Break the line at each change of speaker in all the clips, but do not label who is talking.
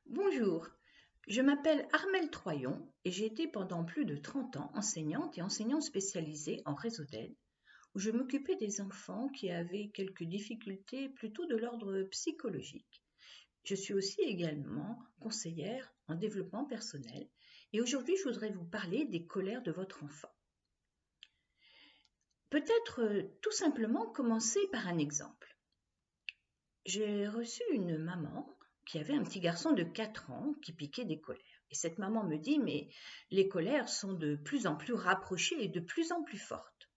Bonjour, je m'appelle Armelle Troyon et j'ai été pendant plus de 30 ans enseignante et enseignante spécialisée en réseau d'aide, où je m'occupais des enfants qui avaient quelques difficultés plutôt de l'ordre psychologique. Je suis aussi également conseillère en développement personnel et aujourd'hui je voudrais vous parler des colères de votre enfant. Peut-être tout simplement commencer par un exemple. J'ai reçu une maman qui avait un petit garçon de 4 ans qui piquait des colères. Et cette maman me dit, mais les colères sont de plus en plus rapprochées et de plus en plus fortes.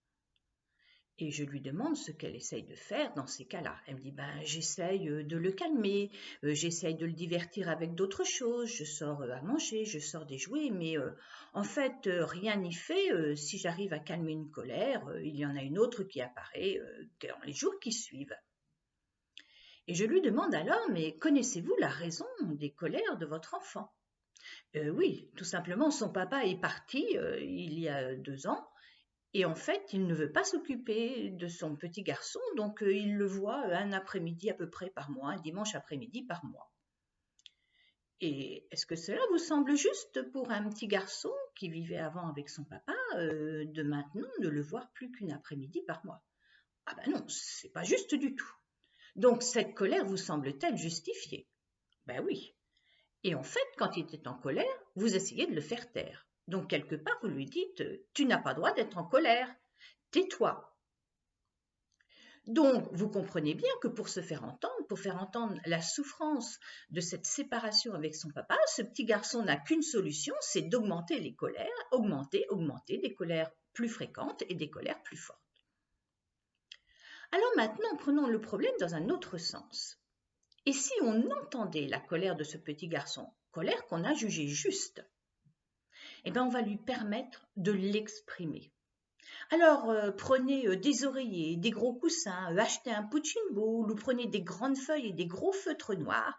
Et je lui demande ce qu'elle essaye de faire dans ces cas-là. Elle me dit, j'essaye de le calmer, j'essaye de le divertir avec d'autres choses, je sors à manger, je sors des jouets, mais en fait, rien n'y fait. Si j'arrive à calmer une colère, il y en a une autre qui apparaît dans les jours qui suivent. Et je lui demande alors, mais connaissez-vous la raison des colères de votre enfant? Oui, tout simplement, son papa est parti il y a 2 ans et en fait, il ne veut pas s'occuper de son petit garçon, donc il le voit un après-midi à peu près par mois, un dimanche après-midi par mois. Et est-ce que cela vous semble juste pour un petit garçon qui vivait avant avec son papa de maintenant ne le voir plus qu'une après-midi par mois? Ah ben non, c'est pas juste du tout. Donc cette colère vous semble-t-elle justifiée? Ben oui. Et en fait, quand il était en colère, vous essayez de le faire taire. Donc quelque part, vous lui dites, tu n'as pas droit d'être en colère, tais-toi. Donc vous comprenez bien que pour se faire entendre, pour faire entendre la souffrance de cette séparation avec son papa, ce petit garçon n'a qu'une solution, c'est d'augmenter les colères, augmenter des colères plus fréquentes et des colères plus fortes. Alors maintenant, prenons le problème dans un autre sens. Et si on entendait la colère de ce petit garçon, colère qu'on a jugée juste, on va lui permettre de l'exprimer. Alors, prenez des oreillers, des gros coussins, achetez un punching ball ou prenez des grandes feuilles et des gros feutres noirs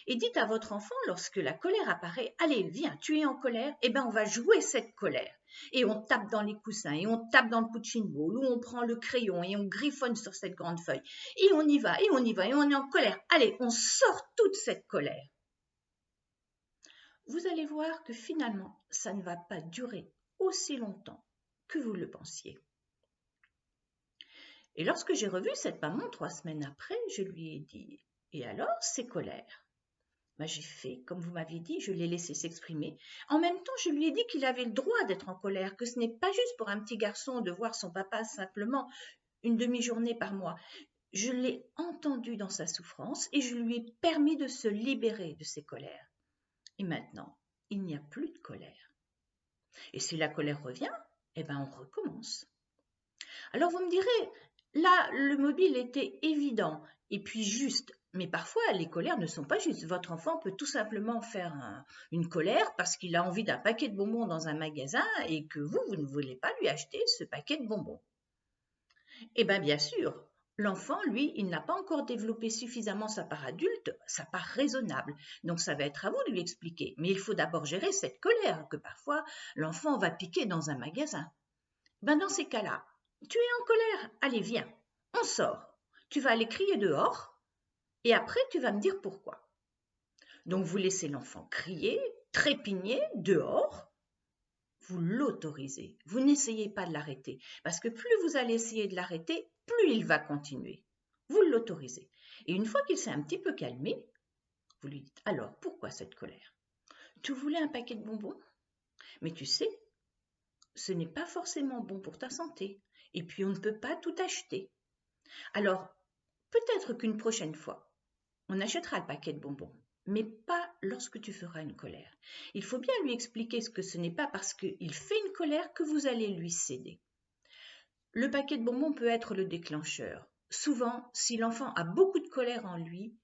et dites à votre enfant lorsque la colère apparaît, allez, viens, tu es en colère, on va jouer cette colère. Et on tape dans les coussins, et on tape dans le punching ball, ou on prend le crayon et on griffonne sur cette grande feuille. Et on y va, et on y va, et on est en colère. Allez, on sort toute cette colère. Vous allez voir que finalement, ça ne va pas durer aussi longtemps que vous le pensiez. Et lorsque j'ai revu cette maman 3 semaines après, je lui ai dit, et alors, ces colères? J'ai fait, comme vous m'aviez dit, je l'ai laissé s'exprimer. En même temps, je lui ai dit qu'il avait le droit d'être en colère, que ce n'est pas juste pour un petit garçon de voir son papa simplement une demi-journée par mois. Je l'ai entendu dans sa souffrance et je lui ai permis de se libérer de ses colères. Et maintenant, il n'y a plus de colère. Et si la colère revient, on recommence. Alors vous me direz, là, le mobile était évident et puis juste. Mais parfois, les colères ne sont pas justes. Votre enfant peut tout simplement faire une colère parce qu'il a envie d'un paquet de bonbons dans un magasin et que vous ne voulez pas lui acheter ce paquet de bonbons. Bien sûr, l'enfant, lui, il n'a pas encore développé suffisamment sa part adulte, sa part raisonnable. Donc, ça va être à vous de lui expliquer. Mais il faut d'abord gérer cette colère que parfois, l'enfant va piquer dans un magasin. Dans ces cas-là, tu es en colère, allez viens, on sort. Tu vas aller crier dehors et après tu vas me dire pourquoi. Donc vous laissez l'enfant crier, trépigner dehors, vous l'autorisez. Vous n'essayez pas de l'arrêter parce que plus vous allez essayer de l'arrêter, plus il va continuer. Vous l'autorisez. Et une fois qu'il s'est un petit peu calmé, vous lui dites alors pourquoi cette colère? Tu voulais un paquet de bonbons? Mais tu sais, ce n'est pas forcément bon pour ta santé. Et puis on ne peut pas tout acheter. Alors, peut-être qu'une prochaine fois, on achètera le paquet de bonbons, mais pas lorsque tu feras une colère. Il faut bien lui expliquer que ce n'est pas parce qu'il fait une colère que vous allez lui céder. Le paquet de bonbons peut être le déclencheur. Souvent, si l'enfant a beaucoup de colère en lui,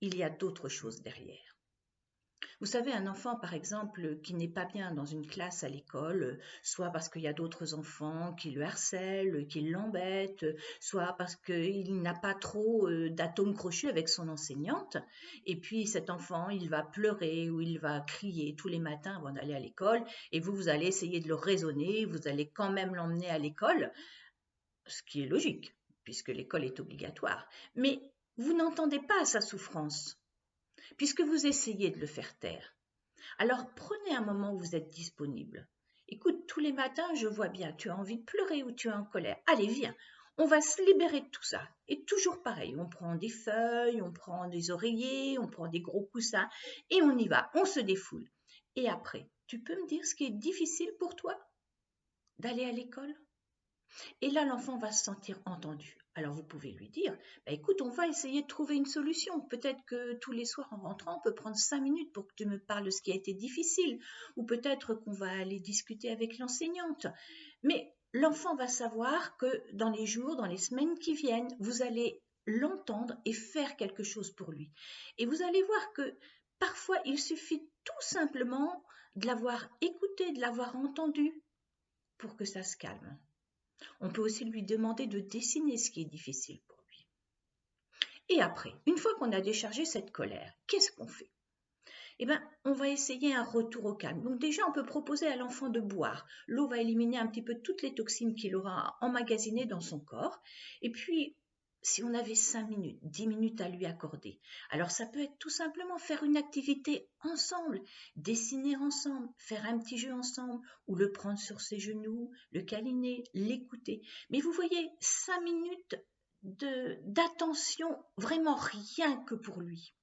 il y a d'autres choses derrière. Vous savez, un enfant, par exemple, qui n'est pas bien dans une classe à l'école, soit parce qu'il y a d'autres enfants qui le harcèlent, qui l'embêtent, soit parce qu'il n'a pas trop d'atomes crochus avec son enseignante, et puis cet enfant, il va pleurer ou il va crier tous les matins avant d'aller à l'école, et vous allez essayer de le raisonner, vous allez quand même l'emmener à l'école, ce qui est logique, puisque l'école est obligatoire. Mais vous n'entendez pas sa souffrance. puisque vous essayez de le faire taire. Alors prenez un moment où vous êtes disponible. Écoute, tous les matins, je vois bien, tu as envie de pleurer ou tu es en colère. Allez, viens, on va se libérer de tout ça. Et toujours pareil, on prend des feuilles, on prend des oreillers, on prend des gros coussins et on y va, on se défoule. Et après, tu peux me dire ce qui est difficile pour toi d'aller à l'école? Et là, l'enfant va se sentir entendu. Alors vous pouvez lui dire, bah, écoute, on va essayer de trouver une solution. Peut-être que tous les soirs en rentrant, on peut prendre 5 minutes pour que tu me parles de ce qui a été difficile. Ou peut-être qu'on va aller discuter avec l'enseignante. Mais l'enfant va savoir que dans les jours, dans les semaines qui viennent, vous allez l'entendre et faire quelque chose pour lui. Et vous allez voir que parfois, il suffit tout simplement de l'avoir écouté, de l'avoir entendu pour que ça se calme. On peut aussi lui demander de dessiner ce qui est difficile pour lui. Et après, une fois qu'on a déchargé cette colère, qu'est-ce qu'on fait? Eh bien, on va essayer un retour au calme. Donc déjà, on peut proposer à l'enfant de boire. L'eau va éliminer un petit peu toutes les toxines qu'il aura emmagasinées dans son corps. Et puis, si on avait 5 minutes, 10 minutes à lui accorder, alors ça peut être tout simplement faire une activité ensemble, dessiner ensemble, faire un petit jeu ensemble, ou le prendre sur ses genoux, le câliner, l'écouter. Mais vous voyez, 5 minutes d'attention, vraiment rien que pour lui.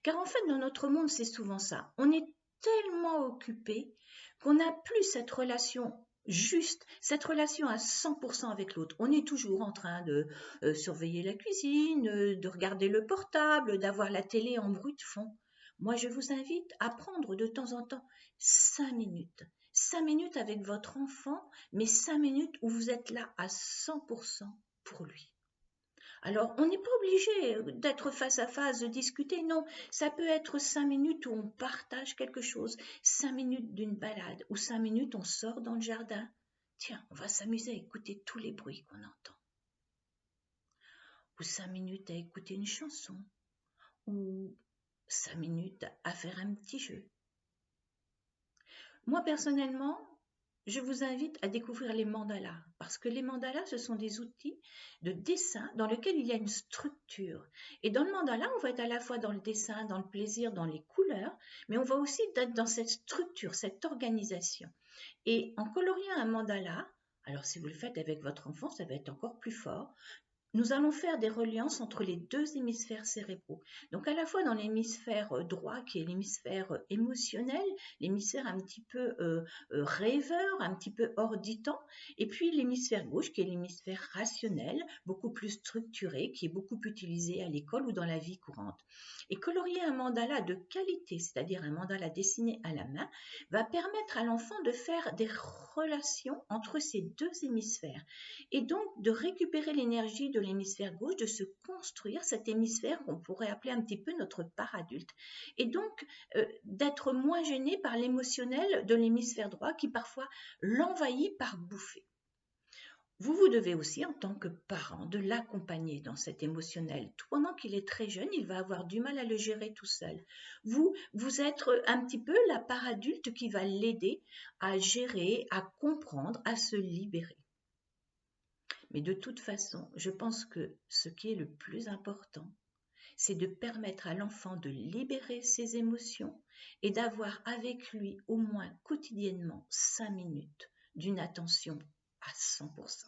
Car en fait, dans notre monde, c'est souvent ça. On est tellement occupé qu'on n'a plus cette relation juste, cette relation à 100% avec l'autre. On est toujours en train de surveiller la cuisine, de regarder le portable, d'avoir la télé en bruit de fond. Moi, je vous invite à prendre de temps en temps 5 minutes. 5 minutes avec votre enfant, mais 5 minutes où vous êtes là à 100% pour lui. Alors, on n'est pas obligé d'être face à face, de discuter, non. Ça peut être 5 minutes où on partage quelque chose, 5 minutes d'une balade, ou 5 minutes on sort dans le jardin. Tiens, on va s'amuser à écouter tous les bruits qu'on entend. Ou 5 minutes à écouter une chanson, ou 5 minutes à faire un petit jeu. Moi, personnellement, je vous invite à découvrir les mandalas, parce que les mandalas, ce sont des outils de dessin dans lesquels il y a une structure. Et dans le mandala, on va être à la fois dans le dessin, dans le plaisir, dans les couleurs, mais on va aussi être dans cette structure, cette organisation. Et en coloriant un mandala, alors si vous le faites avec votre enfant, ça va être encore plus fort. Nous allons faire des reliances entre les deux hémisphères cérébraux. Donc à la fois dans l'hémisphère droit, qui est l'hémisphère émotionnel, l'hémisphère un petit peu rêveur, un petit peu hors du temps, et puis l'hémisphère gauche, qui est l'hémisphère rationnel, beaucoup plus structuré, qui est beaucoup utilisé à l'école ou dans la vie courante. Et colorier un mandala de qualité, c'est-à-dire un mandala dessiné à la main, va permettre à l'enfant de faire des relations entre ces deux hémisphères et donc de récupérer l'énergie de l'hémisphère gauche, de se construire cet hémisphère qu'on pourrait appeler un petit peu notre part adulte, et donc d'être moins gêné par l'émotionnel de l'hémisphère droit qui parfois l'envahit par bouffées. Vous devez aussi, en tant que parent, de l'accompagner dans cet émotionnel. Tout pendant qu'il est très jeune, il va avoir du mal à le gérer tout seul. Vous êtes un petit peu la part adulte qui va l'aider à gérer, à comprendre, à se libérer. Mais de toute façon, je pense que ce qui est le plus important, c'est de permettre à l'enfant de libérer ses émotions et d'avoir avec lui au moins quotidiennement 5 minutes d'une attention à 100%.